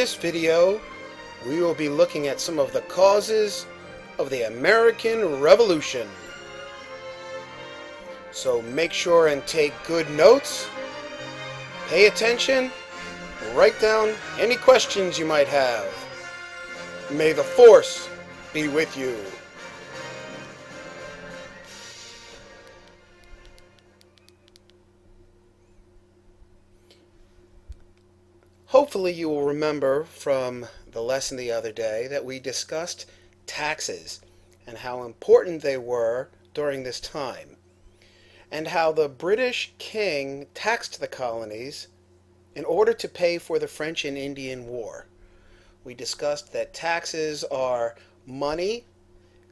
this video, we will be looking at some of the causes of the American Revolution. So make sure and take good notes, pay attention, and write down any questions you might have. May the Force be with you. Hopefully you will remember from the lesson the other day that we discussed taxes and how important they were during this time, and how the British king taxed the colonies in order to pay for the French and Indian War. We discussed that taxes are money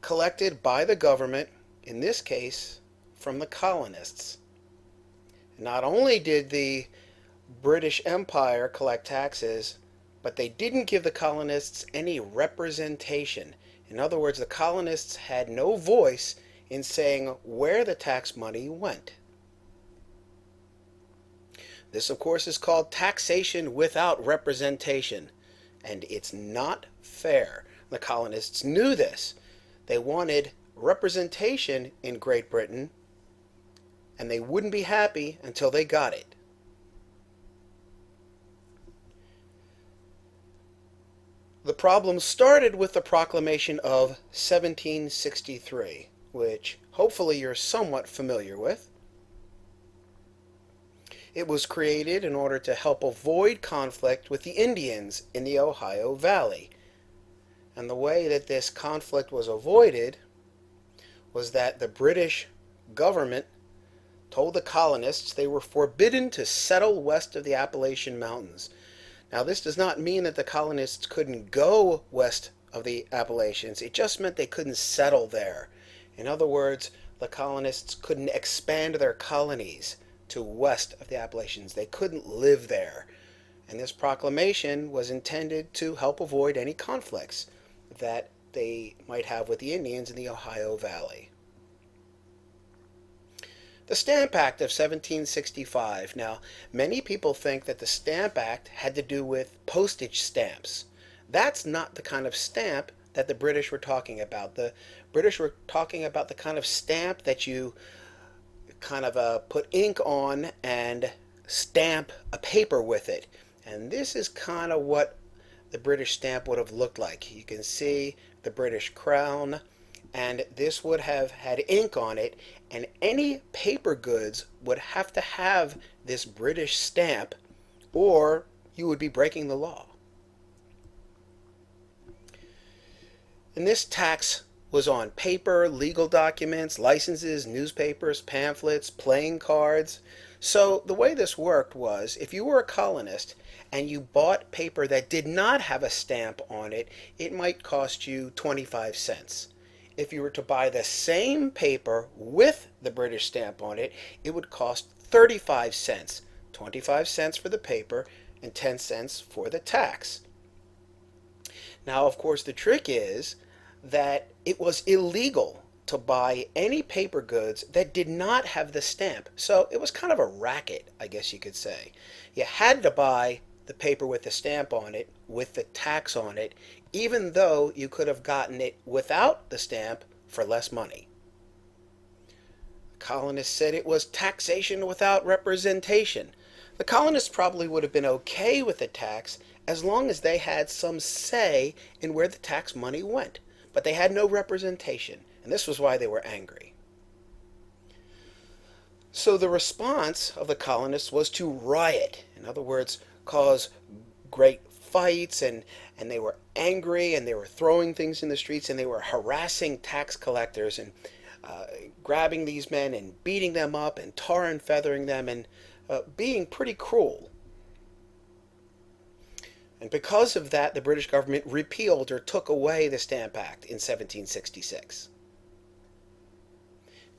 collected by the government, in this case from the colonists. Not only did the British Empire collect taxes, but they didn't give the colonists any representation. In other words, the colonists had no voice in saying where the tax money went. This, of course, is called taxation without representation, and it's not fair. The colonists knew this. They wanted representation in Great Britain, and they wouldn't be happy until they got it. The problem started with the Proclamation of 1763, which hopefully you're somewhat familiar with. It was created in order to help avoid conflict with the Indians in the Ohio Valley. And the way that this conflict was avoided was that the British government told the colonists they were forbidden to settle west of the Appalachian Mountains. Now, this does not mean that the colonists couldn't go west of the Appalachians. It just meant they couldn't settle there. In other words, the colonists couldn't expand their colonies to west of the Appalachians. They couldn't live there. And this proclamation was intended to help avoid any conflicts that they might have with the Indians in the Ohio Valley. The Stamp Act of 1765. Now, many people think that the Stamp Act had to do with postage stamps. That's not the kind of stamp that the British were talking about. The British were talking about the kind of stamp that you kind of put ink on and stamp a paper with it. And this is kind of what the British stamp would have looked like. You can see the British crown, and this would have had ink on it, and any paper goods would have to have this British stamp, or you would be breaking the law. And this tax was on paper, legal documents, licenses, newspapers, pamphlets, playing cards. So the way this worked was, if you were a colonist and you bought paper that did not have a stamp on it, it might cost you 25 cents. If you were to buy the same paper with the British stamp on it, it would cost 35 cents. 25 cents for the paper and 10 cents for the tax. Now, of course, the trick is that it was illegal to buy any paper goods that did not have the stamp. So it was kind of a racket, I guess you could say. You had to buy the paper with the stamp on it, with the tax on it, even though you could have gotten it without the stamp for less money. The colonists said it was taxation without representation. The colonists probably would have been okay with the tax as long as they had some say in where the tax money went. But they had no representation, and this was why they were angry. So the response of the colonists was to riot. In other words, cause great fights, and they were angry, and they were throwing things in the streets, and they were harassing tax collectors and grabbing these men and beating them up and tar and feathering them and being pretty cruel. And because of that, the British government repealed or took away the Stamp Act in 1766.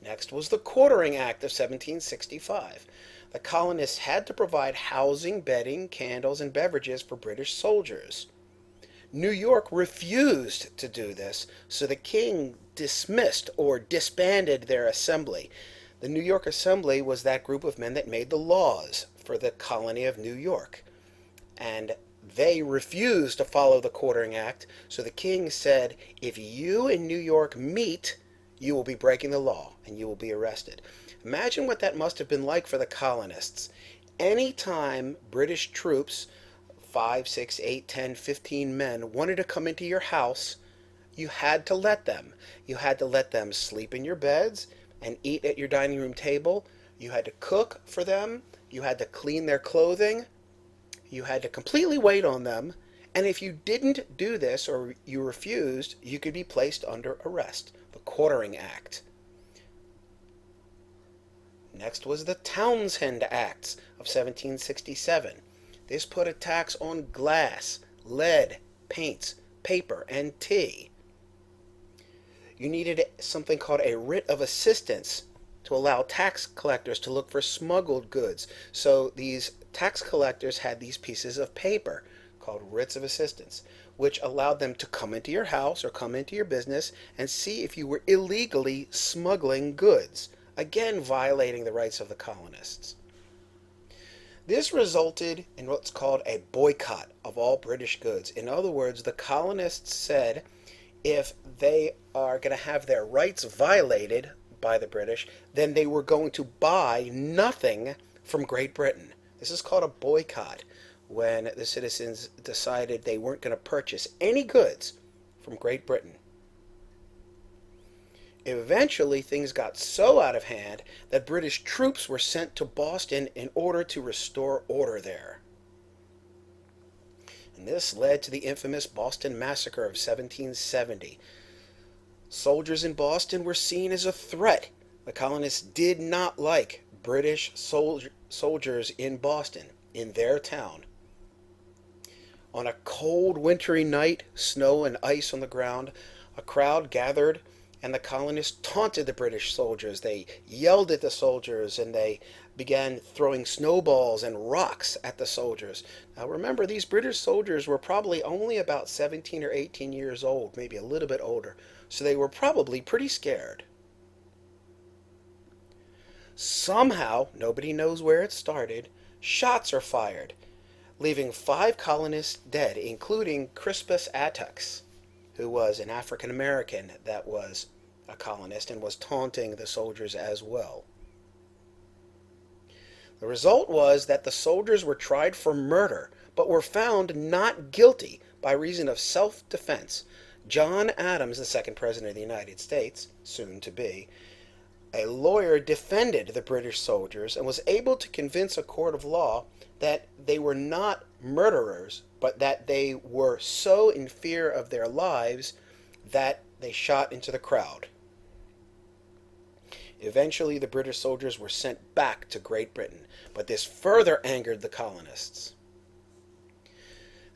Next was the Quartering Act of 1765. The colonists had to provide housing, bedding, candles, and beverages for British soldiers. New York refused to do this, so the king dismissed or disbanded their assembly. The New York Assembly was that group of men that made the laws for the colony of New York. And They refused to follow the Quartering Act, so the king said, if you in New York meet, you will be breaking the law and you will be arrested. Imagine what that must have been like for the colonists. Anytime British troops, 5, 6, 8, 10, 15 men, wanted to come into your house, you had to let them. You had to let them sleep in your beds and eat at your dining room table. You had to cook for them. You had to clean their clothing. You had to completely wait on them. And if you didn't do this or you refused, you could be placed under arrest. The Quartering Act. Next was the Townshend Acts of 1767. This put a tax on glass, lead, paints, paper, and tea. You needed something called a writ of assistance to allow tax collectors to look for smuggled goods. So these tax collectors had these pieces of paper called writs of assistance, which allowed them to come into your house or come into your business and see if you were illegally smuggling goods, again violating the rights of the colonists. This resulted in what's called a boycott of all British goods. In other words, the colonists said if they are going to have their rights violated by the British, then they were going to buy nothing from Great Britain. This is called a boycott, when the citizens decided they weren't going to purchase any goods from Great Britain. Eventually, things got so out of hand that British troops were sent to Boston in order to restore order there. And this led to the infamous Boston Massacre of 1770. Soldiers in Boston were seen as a threat. The colonists did not like British soldiers in Boston, in their town. On a cold wintry night, snow and ice on the ground, a crowd gathered and the colonists taunted the British soldiers. They yelled at the soldiers and they began throwing snowballs and rocks at the soldiers. Now remember, these British soldiers were probably only about 17 or 18 years old, maybe a little bit older, so they were probably pretty scared. Somehow, nobody knows where it started, shots are fired, leaving 5 colonists dead, including Crispus Attucks, who was an African American that was a colonist and was taunting the soldiers as well. The result was that the soldiers were tried for murder, but were found not guilty by reason of self-defense. John Adams, the second president of the United States, soon to be, a lawyer, defended the British soldiers and was able to convince a court of law that they were not murderers, but that they were so in fear of their lives that they shot into the crowd. Eventually, the British soldiers were sent back to Great Britain, but this further angered the colonists.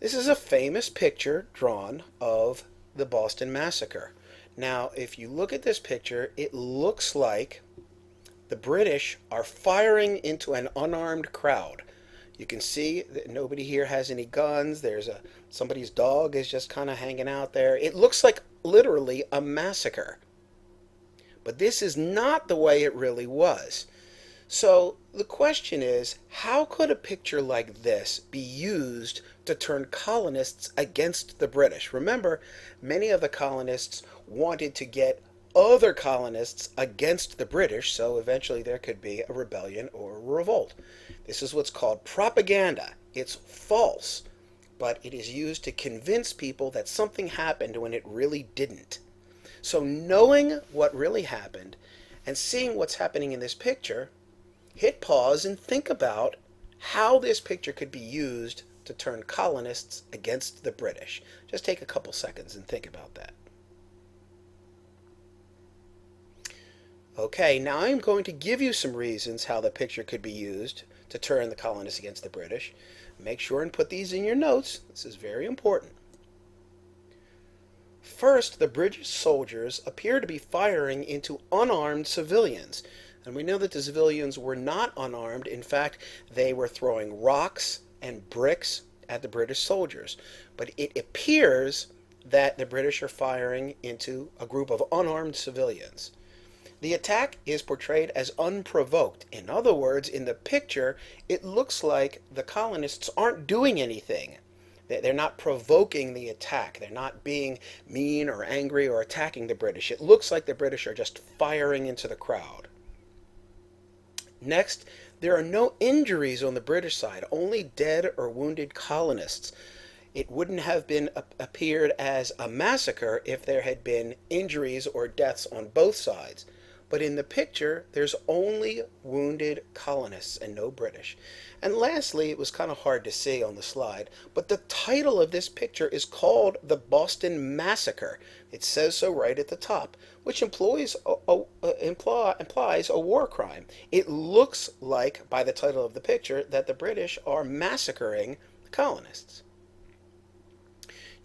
This is a famous picture drawn of the Boston Massacre. Now, if you look at this picture, it looks like the British are firing into an unarmed crowd. You can see that nobody here has any guns. Somebody's dog is just kind of hanging out there. It looks like literally a massacre. But this is not the way it really was. So the question is, how could a picture like this be used to turn colonists against the British? Remember, many of the colonists wanted to get other colonists against the British, so eventually there could be a rebellion or a revolt. This is what's called propaganda. It's false, but it is used to convince people that something happened when it really didn't. So knowing what really happened and seeing what's happening in this picture, hit pause and think about how this picture could be used to turn colonists against the British. Just take a couple seconds and think about that. Okay, now I'm going to give you some reasons how the picture could be used to turn the colonists against the British. Make sure and put these in your notes. This is very important. First, the British soldiers appear to be firing into unarmed civilians. And we know that the civilians were not unarmed. In fact, they were throwing rocks and bricks at the British soldiers. But it appears that the British are firing into a group of unarmed civilians. The attack is portrayed as unprovoked. In other words, in the picture, it looks like the colonists aren't doing anything. They're not provoking the attack. They're not being mean or angry or attacking the British. It looks like the British are just firing into the crowd. Next, there are no injuries on the British side, only dead or wounded colonists. It wouldn't have been appeared as a massacre if there had been injuries or deaths on both sides. But in the picture, there's only wounded colonists and no British. And lastly, it was kind of hard to see on the slide, but the title of this picture is called the Boston Massacre. It says so right at the top, which implies a war crime. It looks like, by the title of the picture, that the British are massacring the colonists.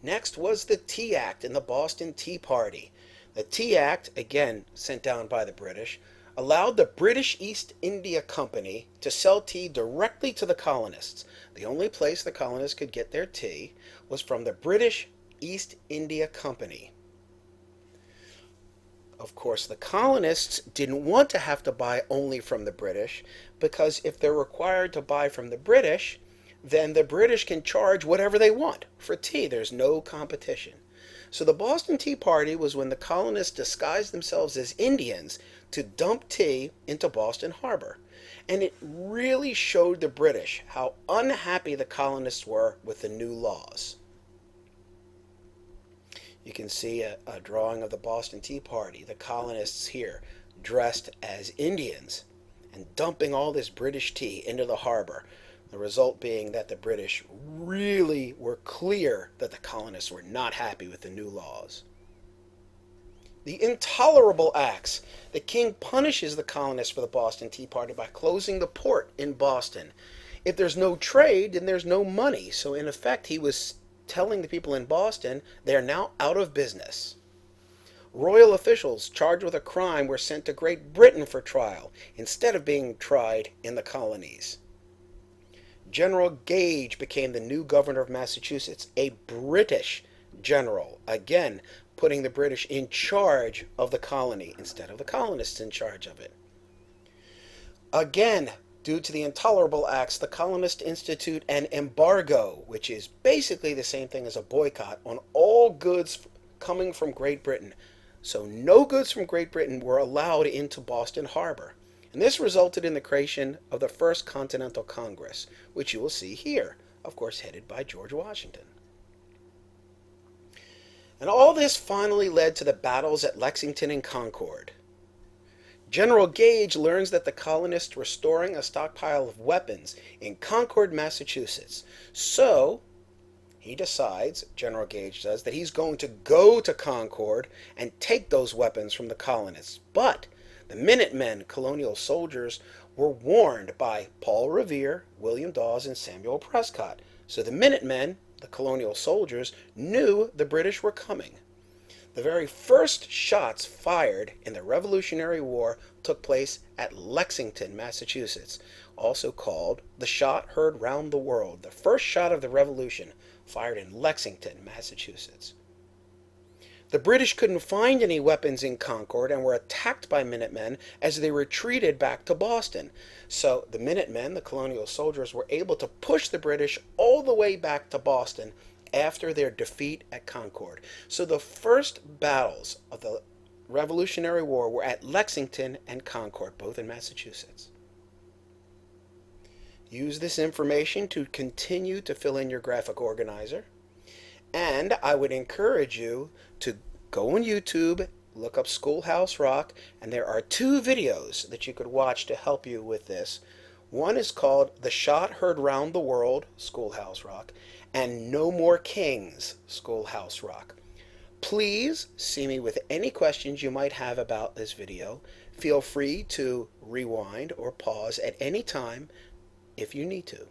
Next was the Tea Act and the Boston Tea Party. The Tea Act, again sent down by the British, allowed the British East India Company to sell tea directly to the colonists. The only place the colonists could get their tea was from the British East India Company. Of course, the colonists didn't want to have to buy only from the British, because if they're required to buy from the British, then the British can charge whatever they want for tea. There's no competition. So the Boston Tea Party was when the colonists disguised themselves as Indians to dump tea into Boston Harbor. And it really showed the British how unhappy the colonists were with the new laws. You can see a drawing of the Boston Tea Party, the colonists here dressed as Indians and dumping all this British tea into the harbor. The result being that the British really were clear that the colonists were not happy with the new laws. The Intolerable Acts. The king punishes the colonists for the Boston Tea Party by closing the port in Boston. If there's no trade, then there's no money. So in effect, he was telling the people in Boston they are now out of business. Royal officials charged with a crime were sent to Great Britain for trial instead of being tried in the colonies. General Gage became the new governor of Massachusetts, a British general, again putting the British in charge of the colony instead of the colonists in charge of it. Again, due to the Intolerable Acts, the colonists institute an embargo, which is basically the same thing as a boycott, on all goods coming from Great Britain. So no goods from Great Britain were allowed into Boston Harbor. And this resulted in the creation of the First Continental Congress, which you will see here, of course headed by George Washington. And all this finally led to the battles at Lexington and Concord. General Gage learns that the colonists were storing a stockpile of weapons in Concord, Massachusetts. So he decides, General Gage does, that he's going to go to Concord and take those weapons from the colonists. But the Minutemen, colonial soldiers, were warned by Paul Revere, William Dawes, and Samuel Prescott. So the Minutemen, the colonial soldiers, knew the British were coming. The very first shots fired in the Revolutionary War took place at Lexington, Massachusetts, also called the shot heard round the world. The first shot of the Revolution fired in Lexington, Massachusetts. The British couldn't find any weapons in Concord and were attacked by Minutemen as they retreated back to Boston. So the Minutemen, the colonial soldiers, were able to push the British all the way back to Boston after their defeat at Concord. So the first battles of the Revolutionary War were at Lexington and Concord, both in Massachusetts. Use this information to continue to fill in your graphic organizer. And I would encourage you to go on YouTube, look up Schoolhouse Rock, and there are 2 videos that you could watch to help you with this. One is called The Shot Heard Round the World, Schoolhouse Rock, and No More Kings, Schoolhouse Rock. Please see me with any questions you might have about this video. Feel free to rewind or pause at any time if you need to.